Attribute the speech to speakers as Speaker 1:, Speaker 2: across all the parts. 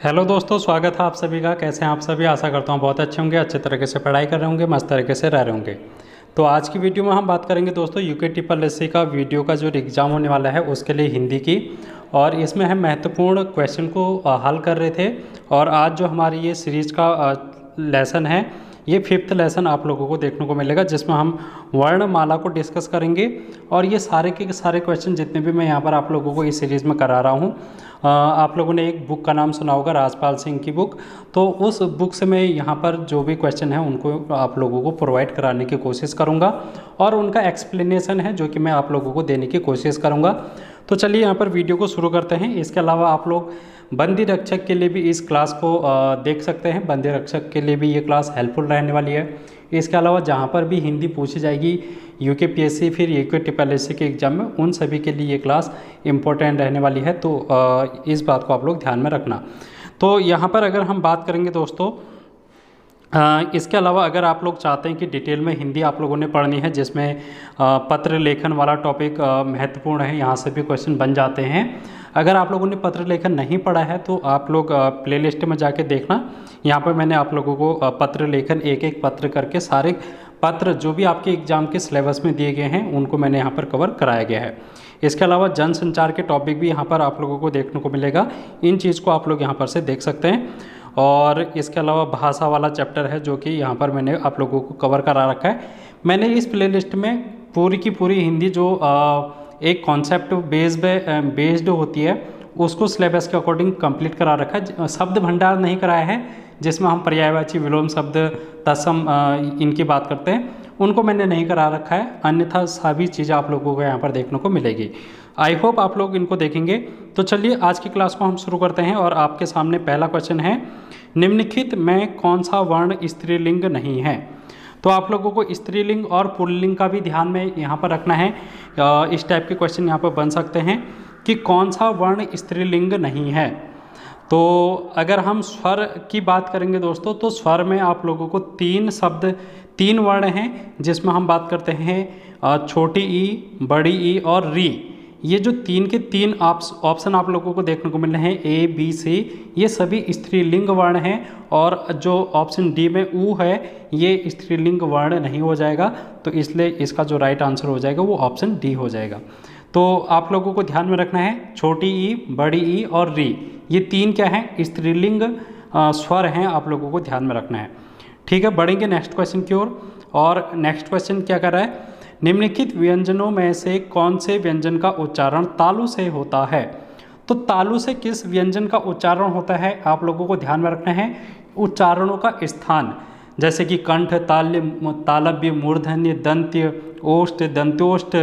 Speaker 1: Hello दोस्तों, स्वागत है आप सभी का। कैसे हैं आप सभी? आशा करता हूँ बहुत अच्छे होंगे, अच्छे तरीके से पढ़ाई कर रहे होंगे, मस्त तरीके से रह रहे होंगे। तो आज की वीडियो में हम बात करेंगे दोस्तों यूके ट्रिपल एससी का वीडियो का जो एग्ज़ाम होने वाला है उसके लिए हिंदी की। और इसमें हम महत्वपूर्ण क्वेश्चन को हल कर रहे थे। और आज जो हमारी ये सीरीज़ का लेसन है, ये 5th लेसन आप लोगों को देखने को मिलेगा, जिसमें हम वर्णमाला को डिस्कस करेंगे। और ये सारे के सारे क्वेश्चन जितने भी मैं यहाँ पर आप लोगों को इस सीरीज़ में करा रहा हूँ, आप लोगों ने एक बुक का नाम सुना होगा, राजपाल सिंह की बुक। तो उस बुक से मैं यहाँ पर जो भी क्वेश्चन है उनको आप लोगों को प्रोवाइड कराने की कोशिश करूँगा, और उनका एक्सप्लेनेशन है जो कि मैं आप लोगों को देने की कोशिश करूँगा। तो चलिए यहाँ पर वीडियो को शुरू करते हैं। इसके अलावा आप लोग बंदी रक्षक के लिए भी इस क्लास को देख सकते हैं। बंदी रक्षक के लिए भी ये क्लास हेल्पफुल रहने वाली है। इसके अलावा जहाँ पर भी हिंदी पूछी जाएगी यूके पीएससी फिर यूके ट्रिपल एससी के एग्ज़ाम में, उन सभी के लिए ये क्लास इम्पोर्टेंट रहने वाली है। तो इस बात को आप लोग ध्यान में रखना। तो यहाँ पर अगर हम बात करेंगे दोस्तों, इसके अलावा अगर आप लोग चाहते हैं कि डिटेल में हिंदी आप लोगों ने पढ़नी है, जिसमें पत्र लेखन वाला टॉपिक महत्वपूर्ण है, यहाँ से भी क्वेश्चन बन जाते हैं। अगर आप लोगों ने पत्र लेखन नहीं पढ़ा है तो आप लोग प्लेलिस्ट में जाके देखना। यहाँ पर मैंने आप लोगों को पत्र लेखन एक एक पत्र करके सारे पत्र जो भी आपके एग्ज़ाम के सिलेबस में दिए गए हैं उनको मैंने यहाँ पर कवर कराया गया है। इसके अलावा जनसंचार के टॉपिक भी यहाँ पर आप लोगों को देखने को मिलेगा। इन चीज़ को आप लोग यहाँ पर से देख सकते हैं। और इसके अलावा भाषा वाला चैप्टर है जो कि यहाँ पर मैंने आप लोगों को कवर करा रखा है। मैंने इस प्लेलिस्ट में पूरी की पूरी हिंदी जो एक कॉन्सेप्ट बेस्ड होती है उसको सिलेबस के अकॉर्डिंग कंप्लीट करा रखा है। शब्द भंडार नहीं कराया है, जिसमें हम पर्यायवाची विलोम शब्द तत्सम इनकी बात करते हैं, उनको मैंने नहीं करा रखा है। अन्यथा सभी चीज़ें आप लोगों को यहाँ पर देखने को मिलेगी। आई होप आप लोग इनको देखेंगे। तो चलिए आज की क्लास को हम शुरू करते हैं। और आपके सामने पहला क्वेश्चन है, निम्नलिखित में कौन सा वर्ण स्त्रीलिंग नहीं है? तो आप लोगों को स्त्रीलिंग और पुल्लिंग का भी ध्यान में यहाँ पर रखना है। इस टाइप के क्वेश्चन यहाँ पर बन सकते हैं कि कौन सा वर्ण स्त्रीलिंग नहीं है। तो अगर हम स्वर की बात करेंगे दोस्तों, तो स्वर में आप लोगों को 3 वर्ण हैं, जिसमें हम बात करते हैं छोटी ई, बड़ी ई और री। ये जो 3 के 3 ऑप्शन आप लोगों को देखने को मिल रहे हैं, ए बी सी, ये सभी स्त्रीलिंग वर्ण हैं। और जो ऑप्शन डी में ऊ है, ये स्त्रीलिंग वर्ण नहीं हो जाएगा। तो इसलिए इसका जो राइट आंसर हो जाएगा वो ऑप्शन डी हो जाएगा। तो आप लोगों को ध्यान में रखना है, छोटी ई, बड़ी ई और री, ये 3 क्या हैं? स्त्रीलिंग स्वर हैं, आप लोगों को ध्यान में रखना है। ठीक है, बढ़ेंगे नेक्स्ट क्वेश्चन की ओर। और नेक्स्ट क्वेश्चन क्या कर रहा है, निम्नलिखित व्यंजनों में से कौन से व्यंजन का उच्चारण तालु से होता है? तो तालु से किस व्यंजन का उच्चारण होता है आप लोगों को ध्यान में रखना है। उच्चारणों का स्थान, जैसे कि कंठ, ताल्य, तालव्य, मूर्धन्य, दंत्य, ओष्ठ, दंत्योष्ठ,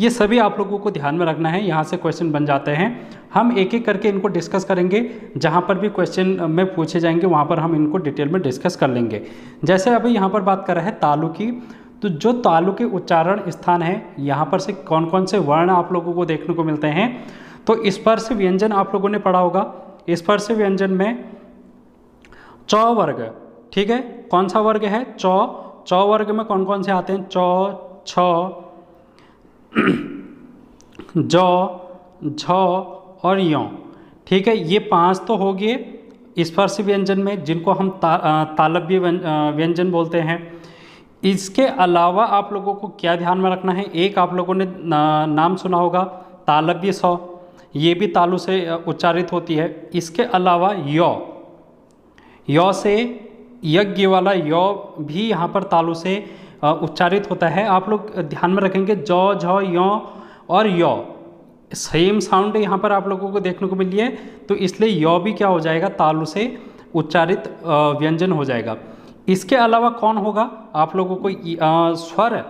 Speaker 1: ये सभी आप लोगों को ध्यान में रखना है। यहाँ से क्वेश्चन बन जाते हैं। हम एक एक करके इनको डिस्कस करेंगे। जहाँ पर भी क्वेश्चन में पूछे जाएंगे वहाँ पर हम इनको डिटेल में डिस्कस कर लेंगे। जैसे अभी यहाँ पर बात कर रहे हैं तालु की, तो जो तालु के उच्चारण स्थान है, यहाँ पर से कौन कौन से वर्ण आप लोगों को देखने को मिलते हैं। तो स्पर्श व्यंजन आप लोगों ने पढ़ा होगा। स्पर्श व्यंजन में च वर्ग, ठीक है, कौन सा वर्ग है? च वर्ग में कौन कौन से आते हैं? च, छ, ज, झ और यों। ठीक है, ये 5 तो हो गए स्पर्श व्यंजन में, जिनको हम तालव्य व्यंजन बोलते हैं। इसके अलावा आप लोगों को क्या ध्यान में रखना है, एक आप लोगों ने नाम सुना होगा तालव्य स, ये भी तालु से उच्चारित होती है। इसके अलावा यो से यज्ञ वाला यो भी यहाँ पर तालु से उच्चारित होता है। आप लोग ध्यान में रखेंगे, ज, झ, यो और यो सेम साउंड यहाँ पर आप लोगों को देखने को मिली है। तो इसलिए यो भी क्या हो जाएगा? तालु से उच्चारित व्यंजन हो जाएगा। इसके अलावा कौन होगा आप लोगों को? स्वर,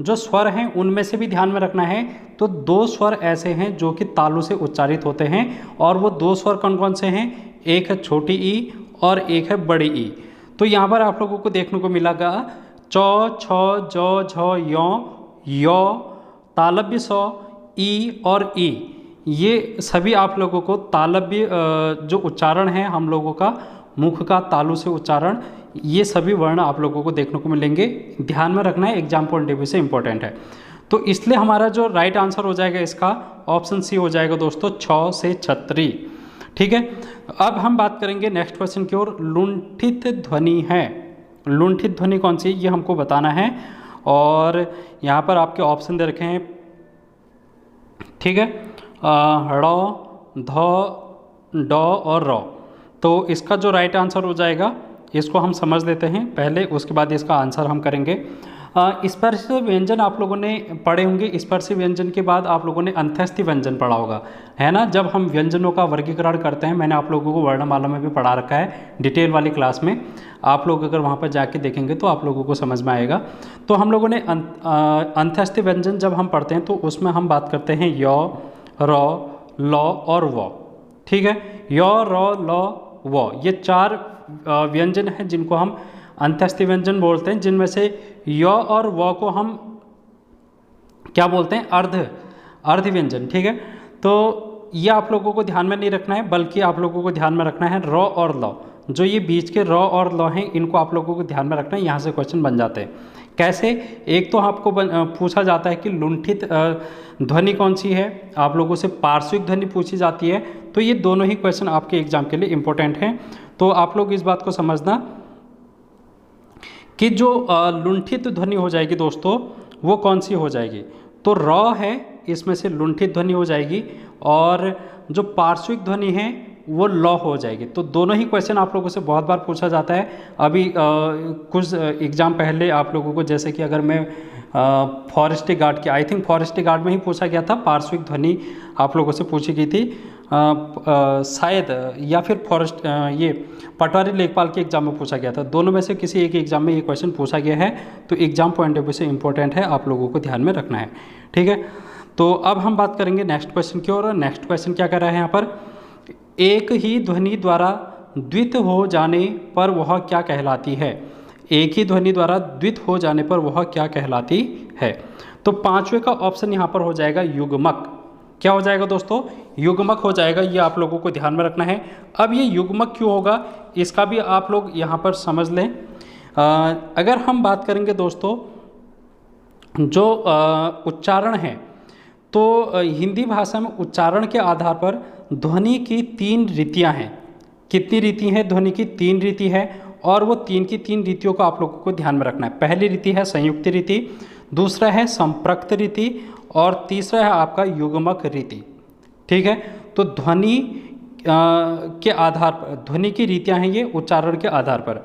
Speaker 1: जो स्वर हैं उनमें से भी ध्यान में रखना है। तो 2 स्वर ऐसे हैं जो कि तालु से उच्चारित होते हैं, और वो 2 स्वर कौन कौन से हैं? एक है छोटी ई और एक है बड़ी ई। तो यहाँ पर आप लोगों को देखने को मिलेगा च, छ, ज, झ, यो, तालव्य स, ई और ई, ये सभी आप लोगों को तालव्य जो उच्चारण है हम लोगों का मुख का तालु से उच्चारण, ये सभी वर्ण आप लोगों को देखने को मिलेंगे। ध्यान में रखना है, एग्जाम पॉइंट ऑफ व्यू से इंपॉर्टेंट है। तो इसलिए हमारा जो राइट आंसर हो जाएगा इसका ऑप्शन सी हो जाएगा दोस्तों, 6 से छतरी। ठीक है। अब हम बात करेंगे नेक्स्ट क्वेश्चन की ओर। लुंठित ध्वनि है, लुंठित ध्वनि कौन सी है ये हमको बताना है। और यहाँ पर आपके ऑप्शन दे रखे हैं, ठीक है, ड़, ध, ड और र। तो इसका जो राइट आंसर हो जाएगा, इसको हम समझ लेते हैं पहले, उसके बाद इसका आंसर हम करेंगे। स्पर्शी व्यंजन आप लोगों ने पढ़े होंगे। स्पर्शी व्यंजन के बाद आप लोगों ने अंत्यस्थी व्यंजन पढ़ा होगा, है ना। जब हम व्यंजनों का वर्गीकरण करते हैं, मैंने आप लोगों को वर्णमाला में भी पढ़ा रखा है डिटेल वाली क्लास में। आप लोग अगर वहाँ पर जाके देखेंगे तो आप लोगों को समझ में आएगा। तो हम लोगों ने अंत्यस्थी व्यंजन जब हम पढ़ते हैं तो उसमें हम बात करते हैं य, र, ल और व, ठीक है। य, र, ल, व, ये 4 व्यंजन हैं जिनको हम अंत्यस्थी व्यंजन बोलते हैं, जिनमें से य और व को हम क्या बोलते हैं, अर्ध व्यंजन, ठीक है। तो ये आप लोगों को ध्यान में नहीं रखना है, बल्कि आप लोगों को ध्यान में रखना है र और ल। जो ये बीच के र और ल हैं, इनको आप लोगों को ध्यान में रखना है। यहाँ से क्वेश्चन बन जाते हैं। कैसे? एक तो आपको पूछा जाता है कि लुंठित ध्वनि कौन सी है, आप लोगों से पार्श्विक ध्वनि पूछी जाती है। तो ये दोनों ही क्वेश्चन आपके एग्जाम के लिए इंपॉर्टेंट हैं। तो आप लोग इस बात को समझना कि जो लुंठित ध्वनि हो जाएगी दोस्तों, वो कौन सी हो जाएगी। तो र है, इसमें से लुंठित ध्वनि हो जाएगी, और जो पार्श्विक ध्वनि है वो ल हो जाएगी। तो दोनों ही क्वेश्चन आप लोगों से बहुत बार पूछा जाता है। अभी कुछ एग्ज़ाम पहले आप लोगों को, जैसे कि अगर मैं फॉरेस्ट गार्ड की, आई थिंक फॉरेस्ट गार्ड में ही पूछा गया था, पार्श्विक ध्वनि आप लोगों से पूछी गई थी शायद, या फिर फॉरेस्ट ये पटवारी लेखपाल के एग्जाम में पूछा गया था। दोनों में से किसी एक एग्जाम में ये क्वेश्चन पूछा गया है। तो एग्जाम पॉइंट ऑफ व्यू से इंपॉर्टेंट है, आप लोगों को ध्यान में रखना है, ठीक है। तो अब हम बात करेंगे नेक्स्ट क्वेश्चन की ओर। नेक्स्ट क्वेश्चन क्या कर रहा है यहाँ पर, एक ही ध्वनि द्वारा द्वित हो जाने पर वह क्या कहलाती है। एक ही ध्वनि द्वारा द्वित हो जाने पर वह क्या कहलाती है। तो 5वें का ऑप्शन यहाँ पर हो जाएगा युग्मक। क्या हो जाएगा दोस्तों, युग्मक हो जाएगा। ये आप लोगों को ध्यान में रखना है। अब ये युग्मक क्यों होगा, इसका भी आप लोग यहाँ पर समझ लें। अगर हम बात करेंगे दोस्तों, जो उच्चारण है, तो हिंदी भाषा में उच्चारण के आधार पर ध्वनि की 3 रीतियाँ हैं। कितनी रीति हैं ध्वनि की? 3 रीति है, और वो 3 की 3 रीतियों को आप लोगों को ध्यान में रखना है। पहली रीति है संयुक्त रीति, दूसरा है संप्रक्त रीति, और तीसरा है आपका युग्मक रीति, ठीक है। तो ध्वनि के आधार पर, ध्वनि की रीतियाँ हैं ये उच्चारण के आधार पर।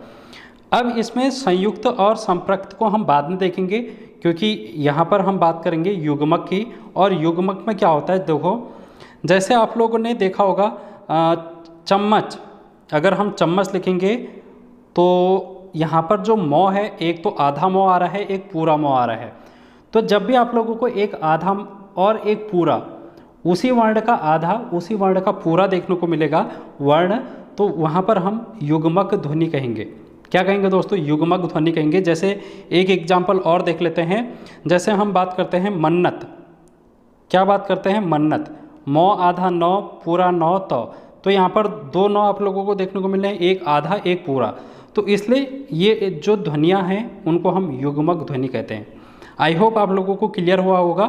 Speaker 1: अब इसमें संयुक्त और संप्रक्त को हम बाद में देखेंगे, क्योंकि यहाँ पर हम बात करेंगे युग्मक की। और युग्मक में क्या होता है, देखो, जैसे आप लोगों ने देखा होगा चम्मच, अगर हम चम्मच लिखेंगे तो यहाँ पर जो मौ है, एक तो आधा मौ आ रहा है, एक पूरा मौ आ रहा है। तो जब भी आप लोगों को एक आधा और एक पूरा, उसी वर्ण का आधा उसी वर्ण का पूरा देखने को मिलेगा वर्ण, तो वहाँ पर हम युग्मक ध्वनि कहेंगे। क्या कहेंगे दोस्तों, युग्मक ध्वनि कहेंगे। जैसे एक एग्जाम्पल और देख लेते हैं। जैसे हम बात करते हैं मन्नत, क्या बात करते हैं, मन्नत, मौ आधा नौ, पूरा नौ तो यहाँ पर 2 नौ आप लोगों को देखने को मिल रहे हैं, एक आधा एक पूरा। तो इसलिए ये जो ध्वनियाँ हैं उनको हम युग्मक ध्वनि कहते हैं। आई होप आप लोगों को क्लियर हुआ होगा,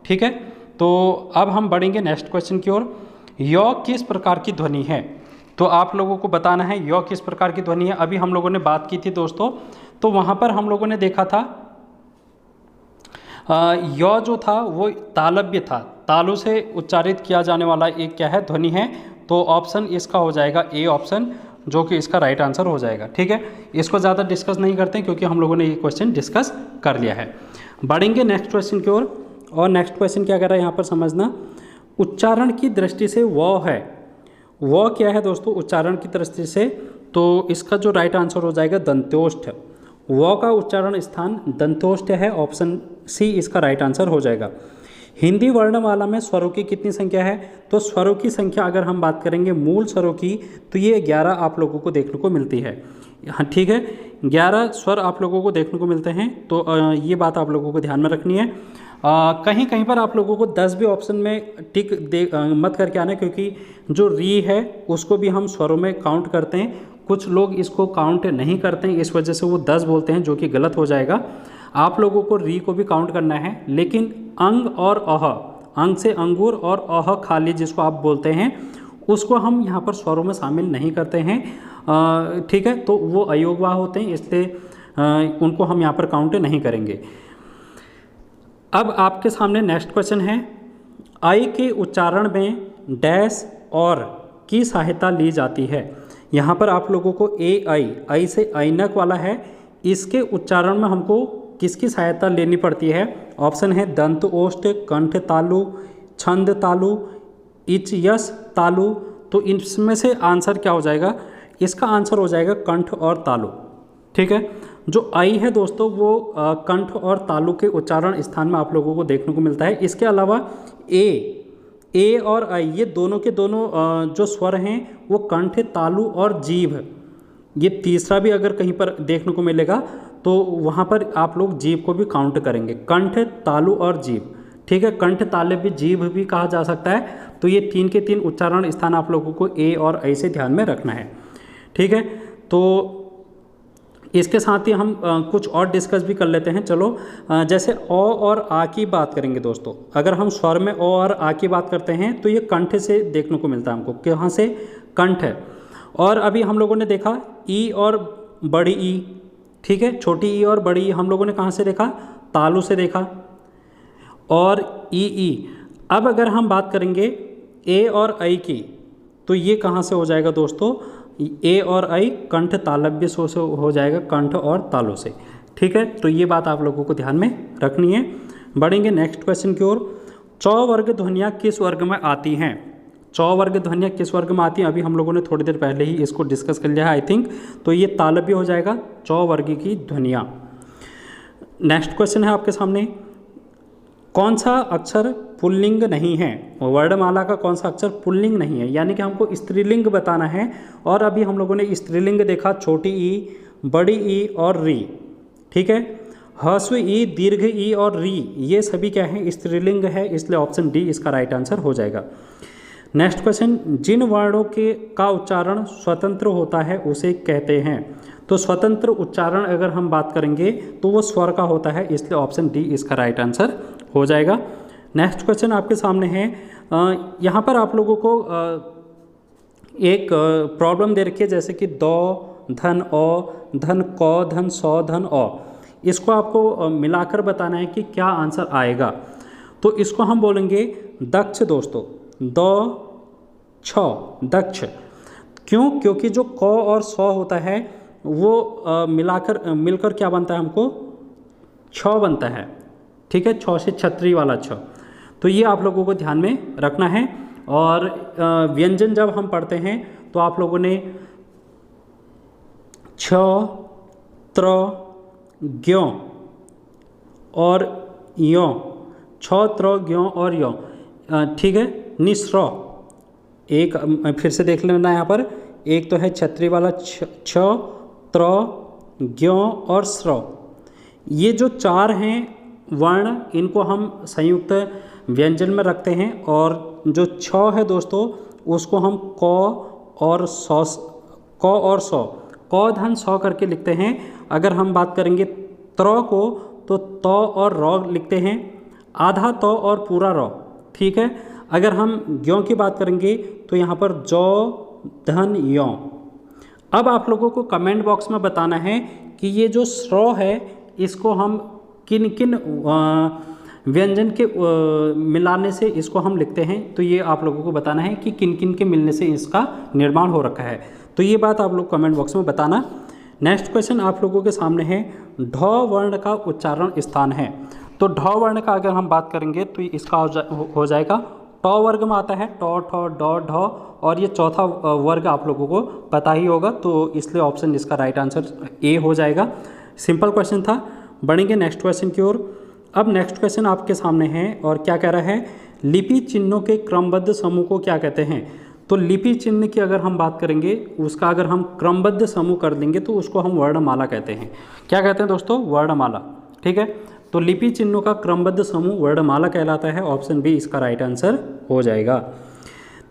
Speaker 1: ठीक है। तो अब हम बढ़ेंगे नेक्स्ट क्वेश्चन की ओर। य किस प्रकार की ध्वनि है, तो आप लोगों को बताना है य किस प्रकार की ध्वनि है। अभी हम लोगों ने बात की थी दोस्तों, तो वहाँ पर हम लोगों ने देखा था य जो था वो तालव्य था, तालु से उच्चारित किया जाने वाला एक क्या है, ध्वनि है। तो ऑप्शन इसका हो जाएगा ए ऑप्शन, जो कि इसका राइट आंसर हो जाएगा, ठीक है। इसको ज़्यादा डिस्कस नहीं करते हैं, क्योंकि हम लोगों ने ये क्वेश्चन डिस्कस कर लिया है। बढ़ेंगे नेक्स्ट क्वेश्चन की ओर। और नेक्स्ट क्वेश्चन क्या कर रहा है यहाँ पर समझना, उच्चारण की दृष्टि से वो है, वो क्या है दोस्तों उच्चारण की दृष्टि से। तो इसका जो राइट आंसर हो जाएगा दंत्योष्ठ। वो का उच्चारण स्थान दंत्योष्ठ है, ऑप्शन सी इसका राइट आंसर हो जाएगा। हिंदी वर्णमाला में स्वरों की कितनी संख्या है, तो स्वरों की संख्या अगर हम बात करेंगे मूल स्वरों की, तो ये 11 आप लोगों को देखने को मिलती है। हाँ ठीक है, 11 स्वर आप लोगों को देखने को मिलते हैं। तो ये बात आप लोगों को ध्यान में रखनी है। कहीं कहीं पर आप लोगों को 10 भी ऑप्शन में टिक मत करके आना, क्योंकि जो री है उसको भी हम स्वरों में काउंट करते हैं। कुछ लोग इसको काउंट नहीं करते हैं, इस वजह से वो 10 बोलते हैं, जो कि गलत हो जाएगा। आप लोगों को री को भी काउंट करना है, लेकिन अंग और अह, अंग से अंगूर और अह खाली जिसको आप बोलते हैं, उसको हम यहाँ पर स्वरों में शामिल नहीं करते हैं, ठीक है। तो वो अयोगवाह होते हैं, इसलिए उनको हम यहाँ पर काउंट नहीं करेंगे। अब आपके सामने नेक्स्ट क्वेश्चन है, आई के उच्चारण में डैश और की सहायता ली जाती है। यहाँ पर आप लोगों को आई से ऐनक वाला है, इसके उच्चारण में हमको किसकी सहायता लेनी पड़ती है? ऑप्शन है दंत ओष्ठ, कंठ तालु, छंद तालु, इच यस तालु। तो इसमें से आंसर क्या हो जाएगा? इसका आंसर हो जाएगा कंठ और तालु, ठीक है। जो आई है दोस्तों वो कंठ और तालु के उच्चारण स्थान में आप लोगों को देखने को मिलता है। इसके अलावा ए और आई ये दोनों के दोनों जो स्वर हैं वो कंठ, तालु और जीभ, ये तीसरा भी अगर कहीं पर देखने को मिलेगा तो वहाँ पर आप लोग जीभ को भी काउंट करेंगे, कंठ, तालु और जीभ, ठीक है। कंठ, तालु भी, जीभ भी कहा जा सकता है। तो ये 3 के 3 उच्चारण स्थान आप लोगों को ए और आई से ध्यान में रखना है, ठीक है। तो इसके साथ ही हम कुछ और डिस्कस भी कर लेते हैं। चलो, जैसे ओ और आ की बात करेंगे दोस्तों। अगर हम स्वर में ओ और आ की बात करते हैं तो ये कंठ से देखने को मिलता है हमको, कहाँ से? कंठ है। और अभी हम लोगों ने देखा ई और बड़ी ई, ठीक है। छोटी ई और बड़ी ई हम लोगों ने कहाँ से देखा? तालु से देखा। और ई अब अगर हम बात करेंगे ए और आई की, तो ये कहाँ से हो जाएगा दोस्तों? ए और आई कंठ तालव्य से हो जाएगा, कंठ और तालु से, ठीक है। तो ये बात आप लोगों को ध्यान में रखनी है। बढ़ेंगे नेक्स्ट क्वेश्चन की ओर। चौ वर्ग ध्वनियाँ किस वर्ग में आती हैं? चौ वर्ग ध्वनियाँ किस वर्ग में आती हैं? अभी हम लोगों ने थोड़ी देर पहले ही इसको डिस्कस कर लिया है आई थिंक। तो ये तालव्य हो जाएगा, चौ वर्ग की ध्वनियाँ। नेक्स्ट क्वेश्चन है आपके सामने, कौन सा अक्षर पुल्लिंग नहीं है? वर्णमाला का कौन सा अक्षर पुल्लिंग नहीं है? यानी कि हमको स्त्रीलिंग बताना है। और अभी हम लोगों ने स्त्रीलिंग देखा, छोटी ई, बड़ी ई और री, ठीक है। ह्रस्व ई, दीर्घ ई और री, ये सभी क्या है? स्त्रीलिंग है, इसलिए ऑप्शन डी इसका राइट आंसर हो जाएगा। नेक्स्ट क्वेश्चन, जिन वर्णों के का उच्चारण स्वतंत्र होता है उसे कहते हैं। तो स्वतंत्र उच्चारण अगर हम बात करेंगे तो वो स्वर का होता है, इसलिए ऑप्शन डी इसका राइट आंसर हो जाएगा। नेक्स्ट क्वेश्चन आपके सामने है, यहाँ पर आप लोगों को एक प्रॉब्लम दे रखी है, जैसे कि दो, धन ओ, धन कौ, धन सौ, धन औ। इसको आपको मिलाकर बताना है कि क्या आंसर आएगा। तो इसको हम बोलेंगे दक्ष दोस्तों, दो छ, दक्ष। क्यों? क्योंकि जो कौ और सौ होता है वो मिलकर क्या बनता है? हमको छ बनता है, ठीक है। छ से छतरी वाला छ। तो ये आप लोगों को ध्यान में रखना है। और व्यंजन जब हम पढ़ते हैं तो आप लोगों ने छ, त्र, ज्ञ और यो, छ, त्र, ज्ञ और यो, ठीक है। निस्र, एक फिर से देख लेना यहाँ पर, एक तो है छतरी वाला छ, त्र, ज्ञ और स्र। ये जो 4 हैं वर्ण, इनको हम संयुक्त व्यंजन में रखते हैं। और जो छ है दोस्तों उसको हम क और सौ, क और सौ, क धन सौ करके लिखते हैं। अगर हम बात करेंगे त्र को तो त और र लिखते हैं, आधा त और पूरा र, ठीक है। अगर हम ज्यों की बात करेंगे तो यहाँ पर जौ, धन, यों। अब आप लोगों को कमेंट बॉक्स में बताना है कि ये जो स्र है इसको हम किन किन व्यंजन के मिलाने से इसको हम लिखते हैं। तो ये आप लोगों को बताना है कि किन किन के मिलने से इसका निर्माण हो रखा है। तो ये बात आप लोग कमेंट बॉक्स में बताना। नेक्स्ट क्वेश्चन आप लोगों के सामने है, ढ वर्ण का उच्चारण स्थान है। तो ढ वर्ण का अगर हम बात करेंगे तो इसका हो जाएगा, ट वर्ग में आता है, ट, ठ, ड, ढ। और ये चौथा वर्ग आप लोगों को पता ही होगा, तो इसलिए ऑप्शन इसका राइट आंसर ए हो जाएगा। सिंपल क्वेश्चन था। बढ़ेंगे नेक्स्ट क्वेश्चन की ओर। अब नेक्स्ट क्वेश्चन आपके सामने है और क्या कह रहा है, लिपि चिन्हों के क्रमबद्ध समूह को क्या कहते हैं? तो लिपि चिन्ह की अगर हम बात करेंगे, उसका अगर हम क्रमबद्ध समूह कर देंगे तो उसको हम वर्णमाला कहते हैं। क्या कहते हैं दोस्तों? वर्णमाला, ठीक है। तो लिपि चिन्हों का क्रमबद्ध समूह वर्णमाला कहलाता है। ऑप्शन बी इसका राइट आंसर हो जाएगा।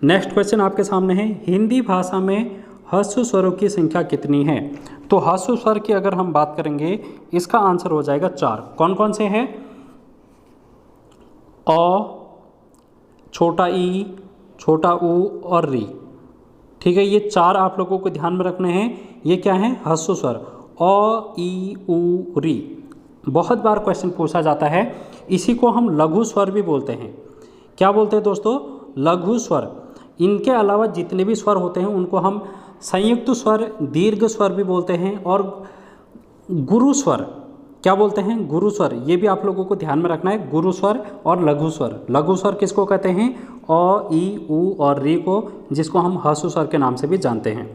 Speaker 1: नेक्स्ट क्वेश्चन आपके सामने है, हिंदी भाषा में ह्रस्व स्वरों की संख्या कितनी है? तो ह्रस्व स्वर की अगर हम बात करेंगे इसका आंसर हो जाएगा 4। कौन कौन से हैं? अ, छोटा ई, छोटा ऊ और री, ठीक है, ये 4 आप लोगों को ध्यान में रखने हैं। ये क्या है? ह्रस्व स्वर अ, ई, उ, री। बहुत बार क्वेश्चन पूछा जाता है। इसी को हम लघु स्वर भी बोलते हैं। क्या बोलते हैं दोस्तों? लघु स्वर। इनके अलावा जितने भी स्वर होते हैं उनको हम संयुक्त स्वर, दीर्घ स्वर भी बोलते हैं, और गुरु स्वर। क्या बोलते हैं? गुरु स्वर। ये भी आप लोगों को ध्यान में रखना है, गुरु स्वर और लघु स्वर। लघु स्वर किसको कहते हैं? अ, ई, उ और री को, जिसको हम ह्रस्व स्वर के नाम से भी जानते हैं।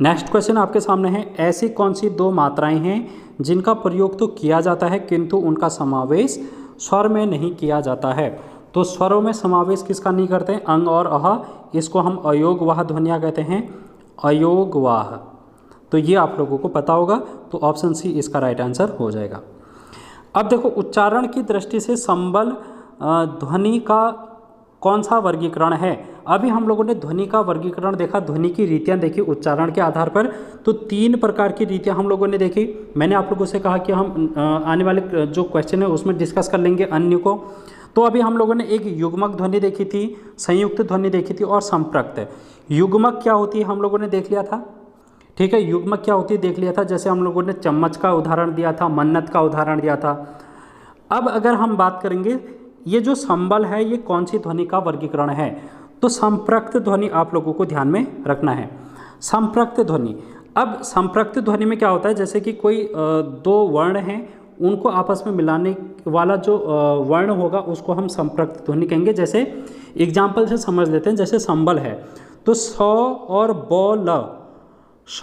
Speaker 1: नेक्स्ट क्वेश्चन आपके सामने है, ऐसी कौन सी 2 मात्राएं हैं जिनका प्रयोग तो किया जाता है किंतु उनका समावेश स्वर में नहीं किया जाता है? तो स्वरों में समावेश किसका नहीं करते? अंग और अह। इसको हम अयोगवाह ध्वनियाँ कहते हैं, अयोगवाह। तो ये आप लोगों को पता होगा, तो ऑप्शन सी इसका राइट आंसर हो जाएगा। अब देखो, उच्चारण की दृष्टि से संबल ध्वनि का कौन सा वर्गीकरण है? अभी हम लोगों ने ध्वनि का वर्गीकरण देखा, ध्वनि की रीतियाँ देखी उच्चारण के आधार पर। तो 3 प्रकार की रीतियाँ हम लोगों ने देखी। मैंने आप लोगों से कहा कि हम आने वाले जो क्वेश्चन है उसमें डिस्कस कर लेंगे अन्य को। तो अभी हम लोगों ने एक युग्मक ध्वनि देखी थी, संयुक्त ध्वनि देखी थी, और संपृक्त। युग्मक क्या होती है हम लोगों ने देख लिया था। ठीक है, युग्मक क्या होती है देख लिया था। जैसे हम लोगों ने चम्मच का उदाहरण दिया था, मन्नत का उदाहरण दिया था। अब अगर हम बात करेंगे, ये जो संबल है ये कौन सी ध्वनि का वर्गीकरण है? तो संपृक्त ध्वनि आप लोगों को ध्यान में रखना है। संपृक्त ध्वनि। अब संपृक्त ध्वनि में क्या होता है? जैसे कि कोई 2 वर्ण हैं, उनको आपस में मिलाने वाला जो वर्ण होगा उसको हम संपृक्त ध्वनि कहेंगे। जैसे एग्जाम्पल से समझ लेते हैं, जैसे संबल है तो स और ब, ल, श,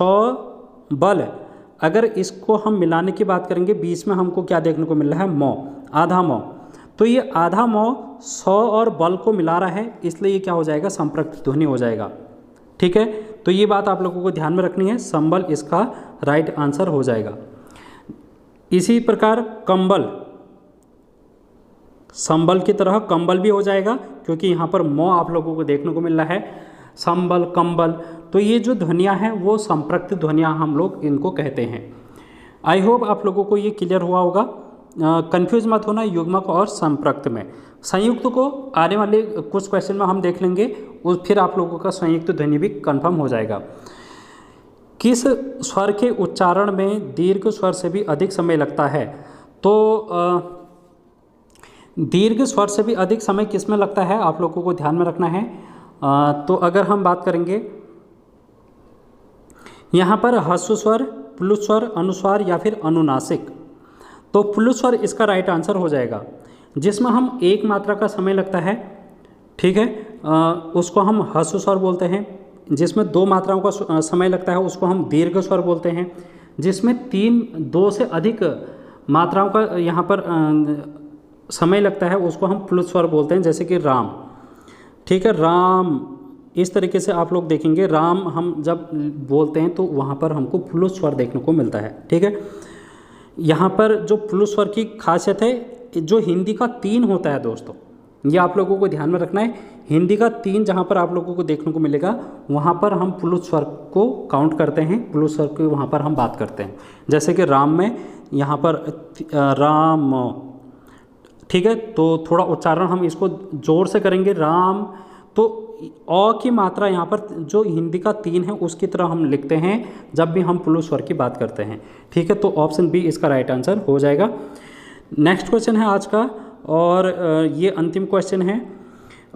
Speaker 1: बल। अगर इसको हम मिलाने की बात करेंगे, बीच में हमको क्या देखने को मिल रहा है? मौ, आधा मौ। तो ये आधा मौ स और बल को मिला रहा है, इसलिए ये क्या हो जाएगा? संपृक्त ध्वनि हो जाएगा। ठीक है, तो ये बात आप लोगों को ध्यान में रखनी है, संबल इसका राइट आंसर हो जाएगा। इसी प्रकार कंबल, संबल की तरह कंबल भी हो जाएगा, क्योंकि यहाँ पर मौ आप लोगों को देखने को मिल रहा है। संबल, कंबल, तो ये जो ध्वनियाँ हैं वो संपृक्त ध्वनियाँ हम लोग इनको कहते हैं। आई होप आप लोगों को ये क्लियर हुआ होगा। कंफ्यूज मत होना युग्मक और संपृक्त में। संयुक्त को आने वाले कुछ क्वेश्चन में हम देख लेंगे, उस फिर आप लोगों का संयुक्त ध्वनि भी कंफर्म हो जाएगा। किस स्वर के उच्चारण में दीर्घ स्वर से भी अधिक समय लगता है? तो दीर्घ स्वर से भी अधिक समय किस में लगता है आप लोगों को ध्यान में रखना है। तो अगर हम बात करेंगे यहाँ पर ह्रस्व स्वर, प्लुत स्वर, अनुस्वार या फिर अनुनासिक, तो प्लुत स्वर इसका राइट आंसर हो जाएगा। जिसमें हम 1 मात्रा का समय लगता है, ठीक है, उसको हम ह्रस्व स्वर बोलते हैं। जिसमें 2 मात्राओं का समय लगता है उसको हम दीर्घ स्वर बोलते हैं। जिसमें 2 से अधिक मात्राओं का यहाँ पर समय लगता है उसको हम प्लुत स्वर बोलते हैं, जैसे कि राम। ठीक है, राम, इस तरीके से आप लोग देखेंगे, राम हम जब बोलते हैं तो वहाँ पर हमको प्लुत स्वर देखने को मिलता है। ठीक है, यहाँ पर जो प्लुत स्वर की खासियत है, जो हिंदी का 3 होता है दोस्तों, ये आप लोगों को ध्यान में रखना है। हिंदी का 3 जहाँ पर आप लोगों को देखने को मिलेगा, वहाँ पर हम प्लुत स्वर को काउंट करते हैं, प्लुत स्वर की वहाँ पर हम बात करते हैं। जैसे कि राम में यहाँ पर राम, ठीक है, तो थोड़ा उच्चारण हम इसको जोर से करेंगे, राम। तो अ की मात्रा यहाँ पर जो हिंदी का 3 है उसकी तरह हम लिखते हैं जब भी हम प्लुत स्वर की बात करते हैं। ठीक है, तो ऑप्शन बी इसका राइट आंसर हो जाएगा। नेक्स्ट क्वेश्चन है आज का, और ये अंतिम क्वेश्चन है।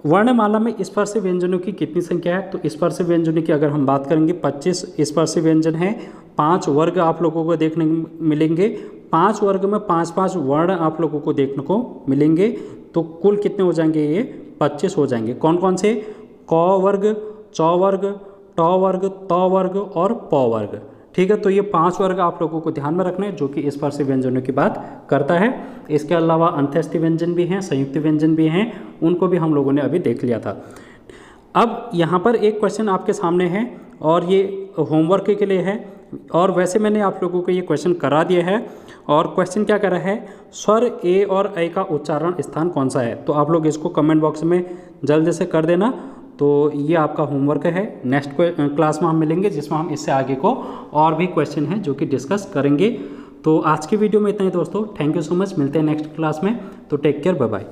Speaker 1: वर्णमाला में स्पर्श व्यंजनों की कितनी संख्या है? तो स्पर्श व्यंजनों की अगर हम बात करेंगे 25 स्पर्श व्यंजन है। 5 वर्ग आप लोगों को देखने मिलेंगे। 5 वर्ग में 5-5 वर्ण आप लोगों को देखने को मिलेंगे। तो कुल कितने हो जाएंगे? ये 25 हो जाएंगे। कौन कौन से? क वर्ग, च वर्ग, ट वर्ग, त वर्ग और प वर्ग। ठीक है, तो ये 5 वर्ग आप लोगों को ध्यान में रखना है जो कि स्पर्श व्यंजनों की बात करता है। इसके अलावा अंत्यस्थ व्यंजन भी हैं, संयुक्त व्यंजन भी हैं, उनको भी हम लोगों ने अभी देख लिया था। अब यहाँ पर एक क्वेश्चन आपके सामने है और ये होमवर्क के लिए है, और वैसे मैंने आप लोगों को ये क्वेश्चन करा दिया है। और क्वेश्चन क्या कर रहा है? स्वर ए और ऐ का उच्चारण स्थान कौन सा है? तो आप लोग इसको कमेंट बॉक्स में जल्दी से कर देना। तो ये आपका होमवर्क है। नेक्स्ट क्लास में हम मिलेंगे जिसमें हम इससे आगे को और भी क्वेश्चन हैं जो कि डिस्कस करेंगे। तो आज की वीडियो में इतना ही दोस्तों। Thank you so much. मिलते हैं नेक्स्ट क्लास में। तो टेक केयर, बाय बाय।